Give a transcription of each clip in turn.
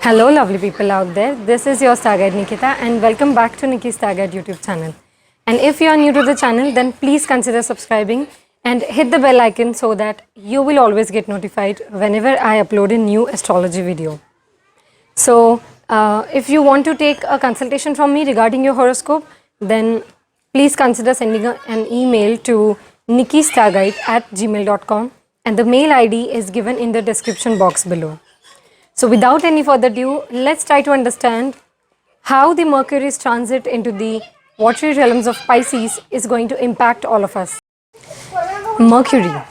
Hello lovely people out there, this is your Star Guide Nikita and welcome back to Nikki's Star Guide YouTube channel. And if you are new to the channel, then please consider subscribing and hit the bell icon so that you will always get notified whenever I upload a new astrology video. So if you want to take a consultation from me regarding your horoscope, then please consider sending an email to nikkistarguide@gmail.com and the mail ID is given in the description box below. So without any further ado, let's try to understand how the Mercury's transit into the watery realms of Pisces is going to impact all of us. Mercury,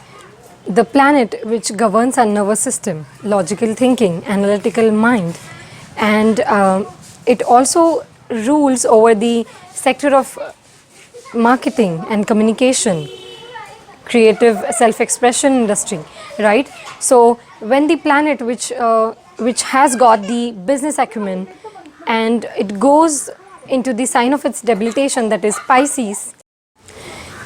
the planet which governs our nervous system, logical thinking, analytical mind, and it also rules over the sector of marketing and communication, creative self-expression industry, right? So when the planet which has got the business acumen and it goes into the sign of its debilitation, that is Pisces,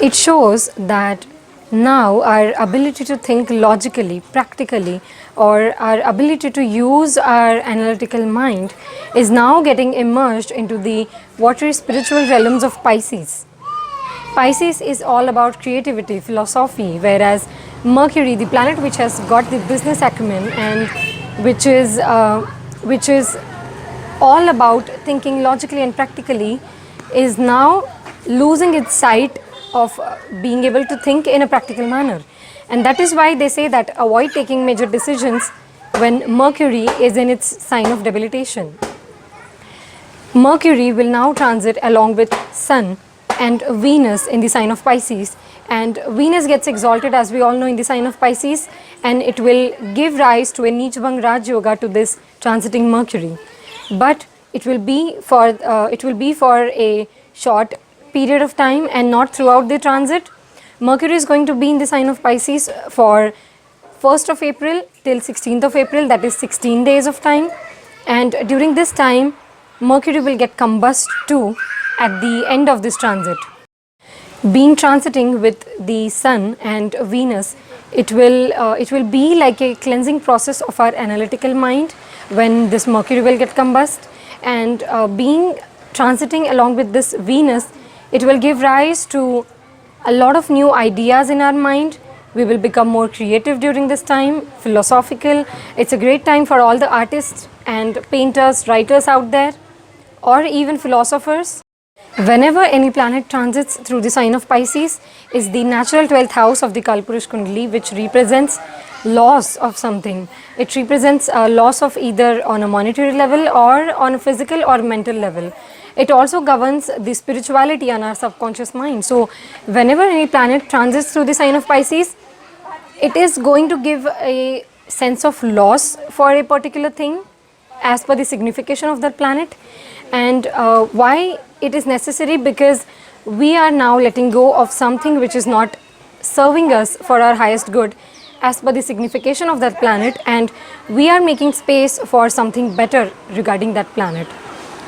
it shows that now our ability to think logically, practically, or our ability to use our analytical mind is now getting immersed into the watery spiritual realms of Pisces. Pisces is all about creativity, philosophy, whereas Mercury, the planet which has got the business acumen and which is all about thinking logically and practically, is now losing its sight of being able to think in a practical manner. And that is why they say that avoid taking major decisions when Mercury is in its sign of debilitation. Mercury will now transit along with Sun and Venus in the sign of Pisces, and Venus gets exalted, as we all know, in the sign of Pisces, and it will give rise to a Neechbhang Raj Yoga to this transiting Mercury. But it will be for a short period of time and not throughout the transit. Mercury is going to be in the sign of Pisces for 1st of April till 16th of April, that is 16 days of time, and during this time Mercury will get combust too at the end of this transit. Being transiting with the Sun and Venus, it will be like a cleansing process of our analytical mind when this Mercury will get combust, and being transiting along with this Venus, it will give rise to a lot of new ideas in our mind. We will become more creative during this time, philosophical. It's a great time for all the artists and painters, writers out there, or even philosophers. Whenever any planet transits through the sign of Pisces is the natural 12th house of the Kalpurush Kundali, which represents loss of something. It represents a loss of either on a monetary level or on a physical or mental level. It also governs the spirituality on our subconscious mind. So whenever any planet transits through the sign of Pisces, it is going to give a sense of loss for a particular thing as per the signification of that planet. And why it is necessary? Because we are now letting go of something which is not serving us for our highest good as per the signification of that planet, and we are making space for something better regarding that planet.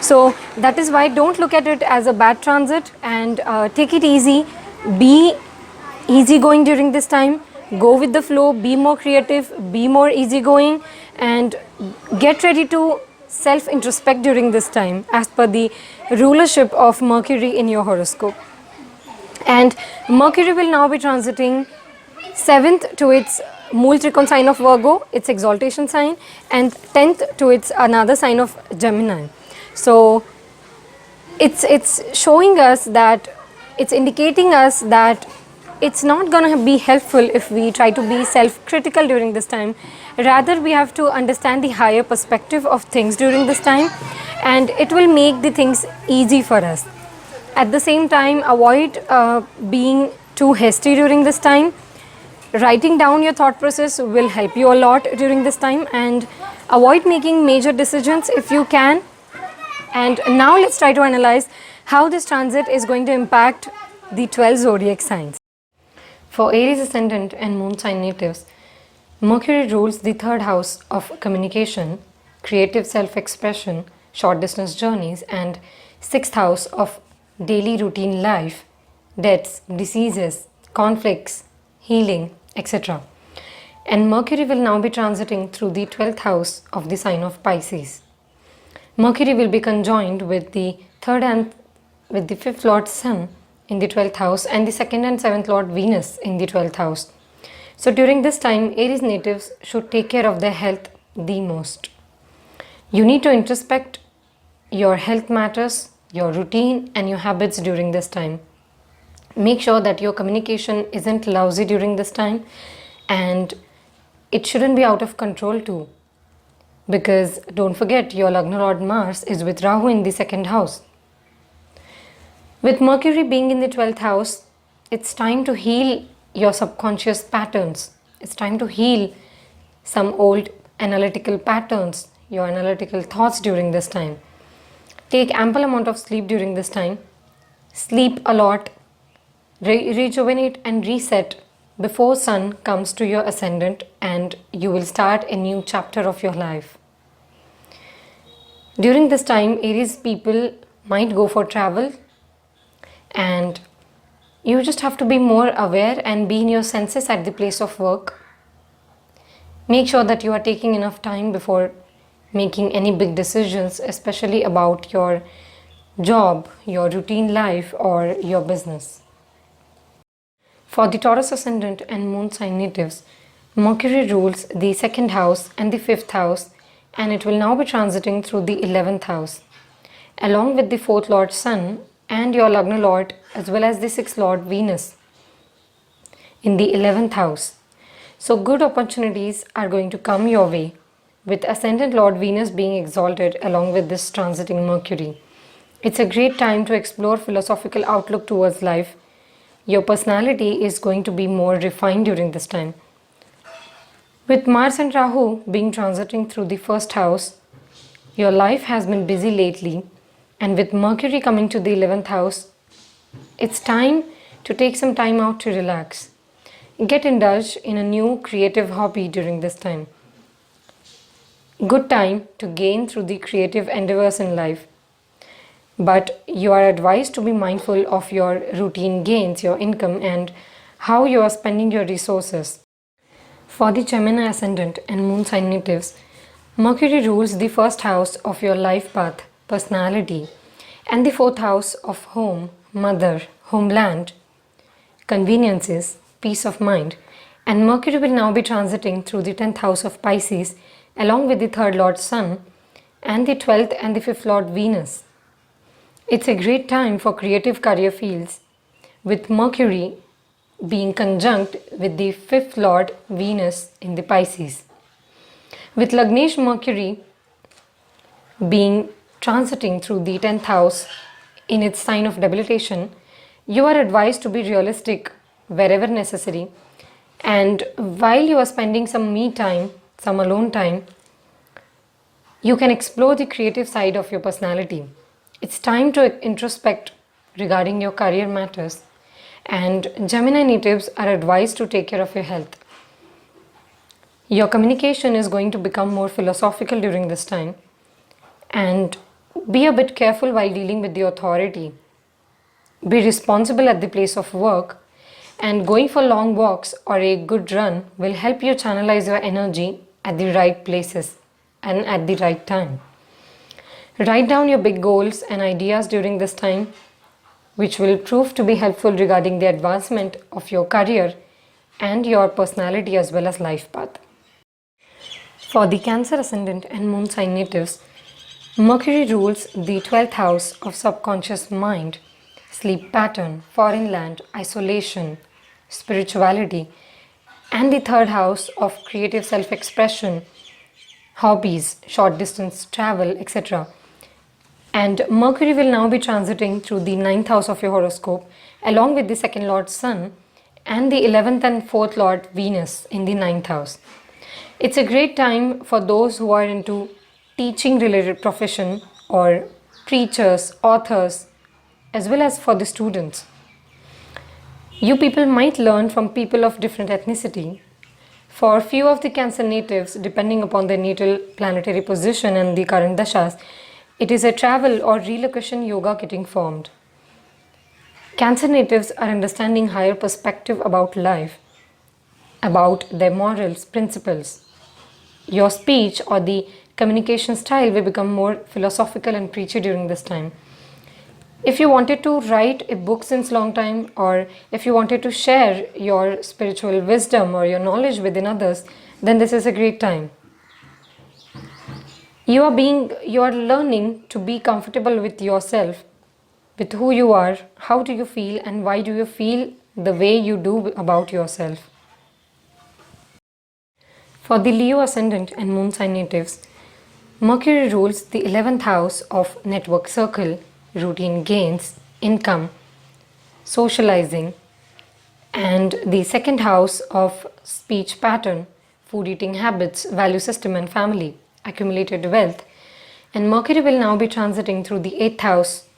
So that is why don't look at it as a bad transit, and take it easy, be easygoing during this time, go with the flow, be more creative, be more easygoing, and get ready to self-introspect during this time as per the rulership of Mercury in your horoscope. And Mercury will now be transiting 7th to its Mool Trikon sign of Virgo, its exaltation sign, and 10th to its another sign of Gemini. So it's showing us that, it's indicating us that it's not going to be helpful if we try to be self-critical during this time. Rather, we have to understand the higher perspective of things during this time, and it will make the things easy for us. At the same time, avoid being too hasty during this time. Writing down your thought process will help you a lot during this time, and avoid making major decisions if you can. And now let's try to analyze how this transit is going to impact the 12 zodiac signs. For Aries ascendant and moon sign natives, Mercury rules the 3rd house of communication, creative self-expression, short distance journeys, and 6th house of daily routine life, deaths, diseases, conflicts, healing, etc. And Mercury will now be transiting through the 12th house of the sign of Pisces. Mercury will be conjoined with the third and with the fifth lord Sun in the 12th house and the second and seventh lord Venus in the 12th house. So during this time, Aries natives should take care of their health the most. You need to introspect your health matters, your routine and your habits during this time. Make sure that your communication isn't lousy during this time, and it shouldn't be out of control too. Because don't forget, your Lagna Lord Mars is with Rahu in the second house. With Mercury being in the 12th house, it's time to heal your subconscious patterns. It's time to heal some old analytical patterns, your analytical thoughts during this time. Take ample amount of sleep during this time. Sleep a lot. Rejuvenate and reset before Sun comes to your ascendant, and you will start a new chapter of your life. During this time, Aries people might go for travel, and you just have to be more aware and be in your senses at the place of work. Make sure that you are taking enough time before making any big decisions, especially about your job, your routine life, or your business. For the Taurus ascendant and moon sign natives, Mercury rules the second house and the fifth house, and it will now be transiting through the 11th house, along with the fourth lord Sun and your Lagna Lord, as well as the sixth lord Venus in the 11th house. So good opportunities are going to come your way, with ascendant lord Venus being exalted along with this transiting Mercury. It's a great time to explore philosophical outlook towards life. Your personality is going to be more refined during this time. With Mars and Rahu being transiting through the first house, your life has been busy lately, and with Mercury coming to the 11th house, it's time to take some time out to relax. Get indulged in a new creative hobby during this time. Good time to gain through the creative endeavors in life. But you are advised to be mindful of your routine gains, your income, and how you are spending your resources. For the Gemini ascendant and moon sign natives, Mercury rules the first house of your life path, personality, and the fourth house of home, mother, homeland, conveniences, peace of mind. And Mercury will now be transiting through the 10th house of Pisces, along with the third lord Sun and the 12th and the fifth lord Venus. It's a great time for creative career fields, with Mercury being conjunct with the fifth lord Venus in the Pisces. With Lagnesh Mercury being transiting through the 10th house in its sign of debilitation, you are advised to be realistic wherever necessary, and while you are spending some me time, some alone time, you can explore the creative side of your personality. It's time to introspect regarding your career matters, and Gemini natives are advised to take care of your health. Your communication is going to become more philosophical during this time, and be a bit careful while dealing with the authority. Be responsible at the place of work, and going for long walks or a good run will help you channelize your energy at the right places and at the right time. Write down your big goals and ideas during this time, which will prove to be helpful regarding the advancement of your career and your personality as well as life path. For the Cancer ascendant and moon sign natives, Mercury rules the 12th house of subconscious mind, sleep pattern, foreign land, isolation, spirituality, and the third house of creative self-expression, hobbies, short distance travel, etc. And Mercury will now be transiting through the 9th house of your horoscope, along with the second lord Sun and the 11th and 4th lord Venus in the 9th house. It's a great time for those who are into teaching related profession, or preachers, authors, as well as for the students. You people might learn from people of different ethnicity. For few of the Cancer natives, depending upon their natal planetary position and the current dashas, it is a travel or relocation yoga getting formed. Cancer natives are understanding higher perspective about life, about their morals, principles. Your speech or the communication style will become more philosophical and preachy during this time. If you wanted to write a book since long time, or if you wanted to share your spiritual wisdom or your knowledge within others, then this is a great time. You are learning to be comfortable with yourself, with who you are, how do you feel, and why do you feel the way you do about yourself. For the Leo ascendant and moon sign natives, Mercury rules the 11th house of network circle, routine gains, income, socializing, and the second house of speech pattern, food eating habits, value system, and family, accumulated wealth. And Mercury will now be transiting through the 8th house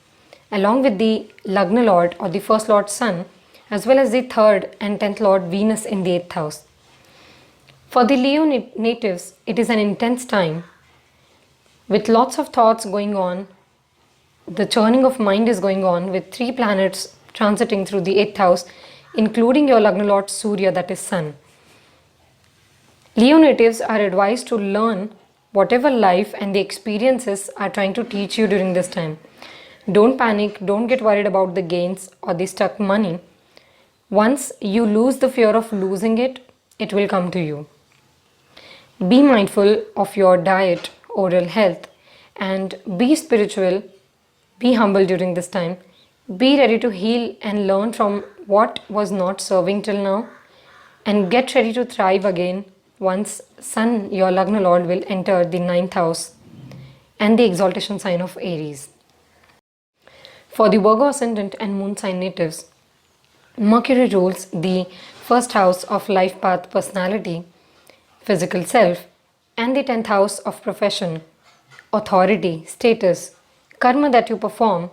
along with the Lagna Lord or the first Lord Sun, as well as the 3rd and 10th Lord Venus in the 8th house. For the Leo natives, it is an intense time with lots of thoughts going on. The churning of mind is going on with 3 planets transiting through the 8th house, including your Lagna Lord Surya, that is Sun. Leo natives are advised to learn whatever life and the experiences are trying to teach you during this time. Don't panic, don't get worried about the gains or the stuck money. Once you lose the fear of losing it, it will come to you. Be mindful of your diet, oral health, and be spiritual, be humble during this time. Be ready to heal and learn from what was not serving till now, and get ready to thrive again once Sun, your Lagna Lord, will enter the 9th house and the exaltation sign of Aries. For the Virgo ascendant and moon sign natives, Mercury rules the first house of life path, personality, physical self, and the 10th house of profession, authority, status, karma that you perform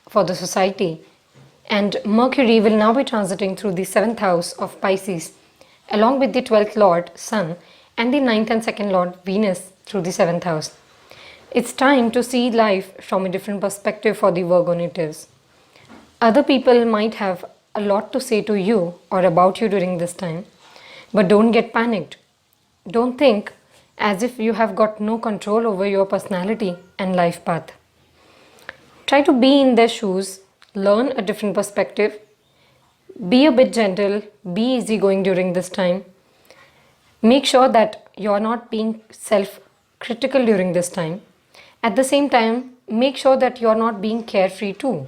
for the society. And Mercury will now be transiting through the 7th house of Pisces, along with the 12th Lord Sun and the 9th and 2nd Lord Venus through the 7th house. It's time to see life from a different perspective for the Virgo natives. Other people might have a lot to say to you or about you during this time, but don't get panicked. Don't think as if you have got no control over your personality and life path. Try to be in their shoes, learn a different perspective, be a bit gentle, be easygoing during this time. Make sure that you're not being self-critical during this time. At the same time, make sure that you're not being carefree too.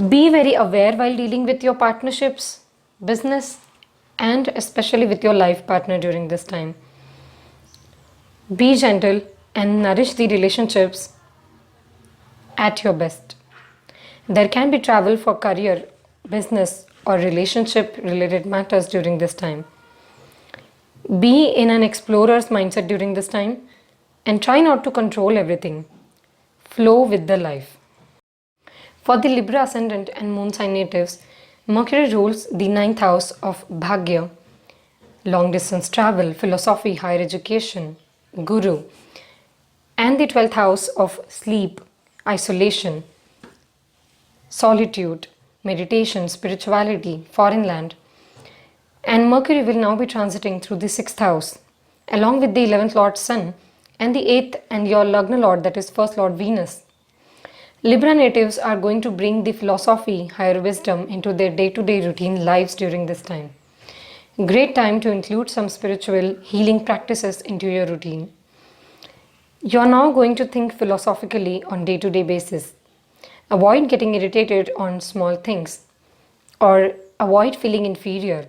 Be very aware while dealing with your partnerships, business, and especially with your life partner during this time. Be gentle and nourish the relationships at your best. There can be travel for career, business, or relationship related matters during this time. Be in an explorer's mindset during this time and try not to control everything. Flow with the life. For the Libra ascendant and moon sign natives, Mercury rules the 9th house of Bhagya, long distance travel, philosophy, higher education, guru, and the 12th house of sleep, isolation, solitude, meditation, spirituality, foreign land. And Mercury will now be transiting through the 6th house, along with the 11th Lord Sun and the 8th and your Lagna Lord, that is first Lord Venus. Libra natives are going to bring the philosophy, higher wisdom into their day-to-day routine lives during this time. Great time to include some spiritual healing practices into your routine. You are now going to think philosophically on day-to-day basis. Avoid getting irritated on small things or avoid feeling inferior.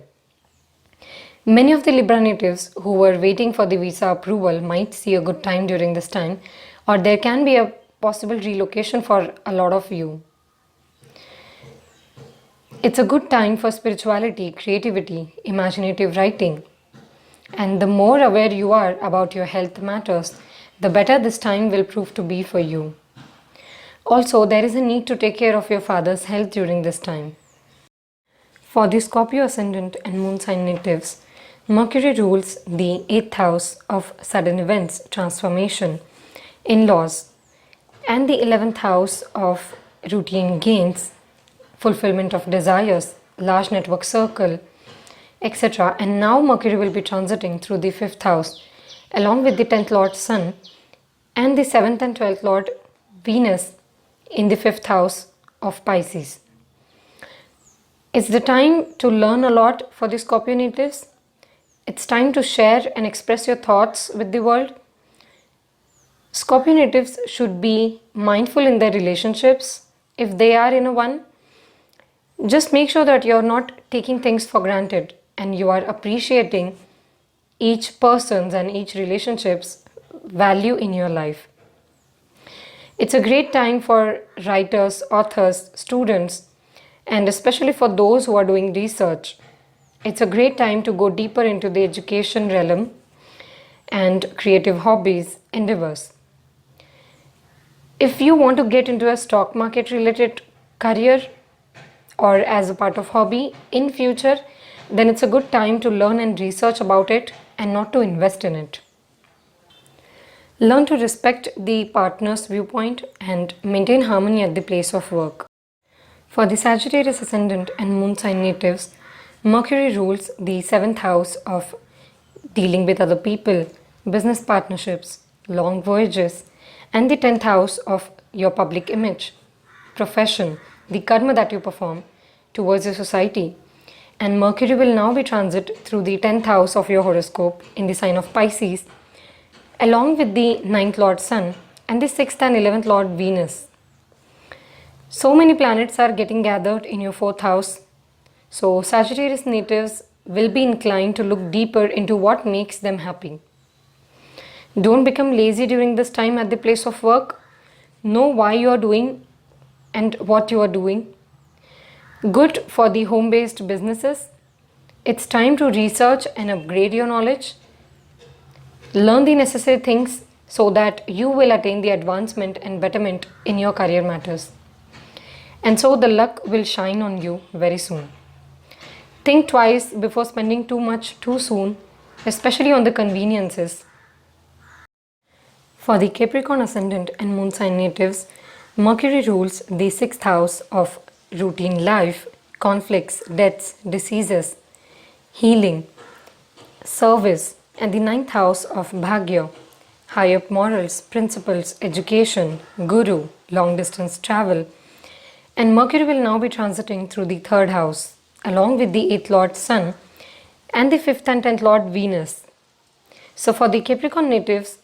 Many of the Libra natives who were waiting for the visa approval might see a good time during this time, or there can be a possible relocation for a lot of you. It's a good time for spirituality, creativity, imaginative writing. And the more aware you are about your health matters, the better this time will prove to be for you. Also, there is a need to take care of your father's health during this time. For the Scorpio ascendant and moon sign natives, Mercury rules the 8th house of sudden events, transformation, in-laws, and the 11th house of routine gains, fulfillment of desires, large network circle, etc. And now Mercury will be transiting through the 5th house, along with the 10th Lord Sun and the 7th and 12th Lord Venus in the 5th house of Pisces. It's the time to learn a lot for the Scorpio natives. It's time to share and express your thoughts with the world. Scorpio natives should be mindful in their relationships. If they are in a one, just make sure that you're not taking things for granted and you are appreciating each person's and each relationship's value in your life. It's a great time for writers, authors, students, and especially for those who are doing research. It's a great time to go deeper into the education realm and creative hobbies, endeavors. If you want to get into a stock market related career or as a part of hobby in future, then it's a good time to learn and research about it and not to invest in it. Learn to respect the partner's viewpoint and maintain harmony at the place of work. For the Sagittarius ascendant and moon sign natives, Mercury rules the 7th house of dealing with other people, business partnerships, long voyages, and the 10th house of your public image, profession, the karma that you perform towards the society. And Mercury will now be transit through the 10th house of your horoscope in the sign of Pisces, along with the 9th Lord Sun and the 6th and 11th Lord Venus. So many planets are getting gathered in your 4th house. So Sagittarius natives will be inclined to look deeper into what makes them happy. Don't become lazy during this time at the place of work. Know why you are doing and what you are doing. Good for the home-based businesses. It's time to research and upgrade your knowledge. Learn the necessary things so that you will attain the advancement and betterment in your career matters. And so the luck will shine on you very soon. Think twice before spending too much too soon, especially on the conveniences. For the Capricorn ascendant and moon sign natives, Mercury rules the 6th house of routine life, conflicts, deaths, diseases, healing, service, and the 9th house of Bhagya, higher morals, principles, education, guru, long distance travel. And Mercury will now be transiting through the 3rd house, along with the 8th Lord Sun and the 5th and 10th Lord Venus. So for the Capricorn natives,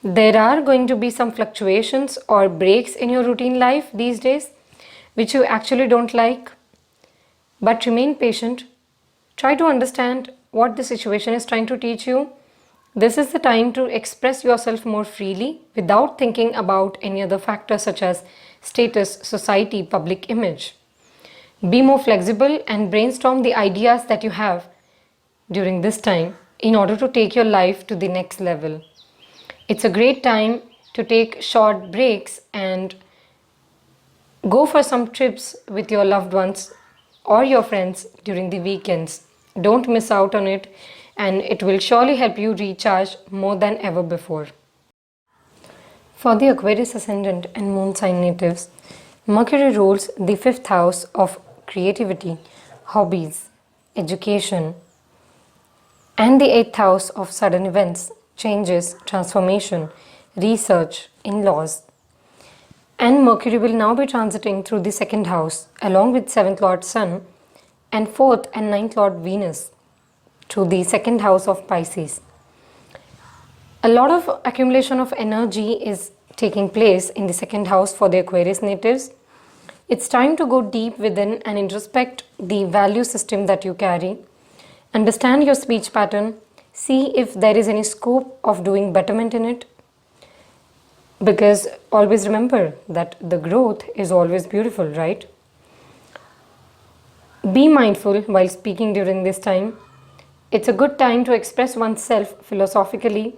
there are going to be some fluctuations or breaks in your routine life these days, which you actually don't like. But remain patient. Try to understand what the situation is trying to teach you. This is the time to express yourself more freely without thinking about any other factors such as status, society, public image. Be more flexible and brainstorm the ideas that you have during this time in order to take your life to the next level. It's a great time to take short breaks and go for some trips with your loved ones or your friends during the weekends. Don't miss out on it, and it will surely help you recharge more than ever before. For the Aquarius ascendant and moon sign natives, Mercury rules the 5th house of creativity, hobbies, education, and the 8th house of sudden events, changes, transformation, research, in-laws. And Mercury will now be transiting through the 2nd house along with 7th Lord Sun and 4th and 9th Lord Venus through the 2nd house of Pisces. A lot of accumulation of energy is taking place in the 2nd house for the Aquarius natives. It's time to go deep within and introspect the value system that you carry. Understand your speech pattern. See if there is any scope of doing betterment in it. Because always remember that the growth is always beautiful, right? Be mindful while speaking during this time. It's a good time to express oneself philosophically,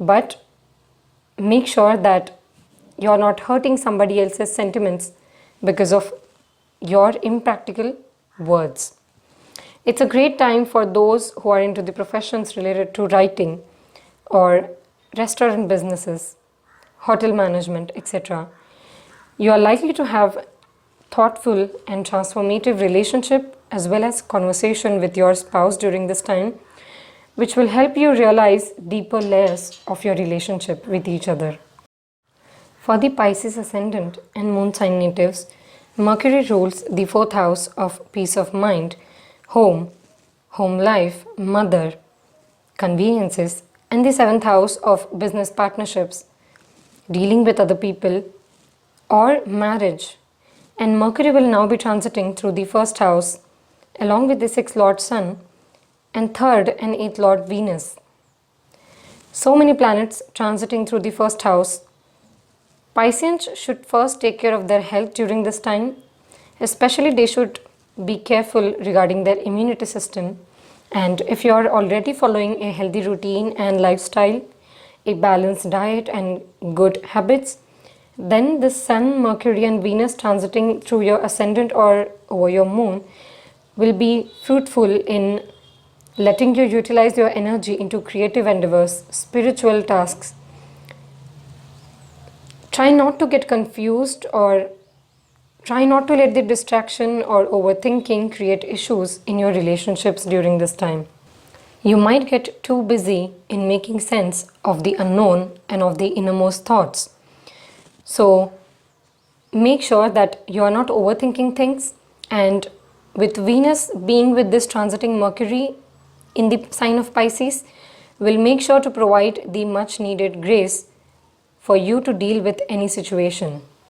but make sure that you're not hurting somebody else's sentiments because of your impractical words. It's a great time for those who are into the professions related to writing or restaurant businesses, hotel management, etc. You are likely to have thoughtful and transformative relationship as well as conversation with your spouse during this time. which will help you realize deeper layers of your relationship with each other. For the Pisces ascendant and moon sign natives, Mercury rules the fourth house of peace of mind, home, home life, mother, conveniences, and the seventh house of business partnerships, dealing with other people, or marriage. And Mercury will now be transiting through the first house along with the sixth lord Sun and third and eighth lord Venus. So many planets transiting through the first house. Pisceans should first take care of their health during this time. Especially they should be careful regarding their immunity system. And if you are already following a healthy routine and lifestyle, a balanced diet and good habits, then the Sun, Mercury and Venus transiting through your ascendant or over your moon will be fruitful in letting you utilize your energy into creative endeavors, spiritual tasks. Try not to get confused or try not to let the distraction or overthinking create issues in your relationships during this time. You might get too busy in making sense of the unknown and of the innermost thoughts. So make sure that you are not overthinking things, and with Venus being with this transiting Mercury in the sign of Pisces will make sure to provide the much needed grace for you to deal with any situation.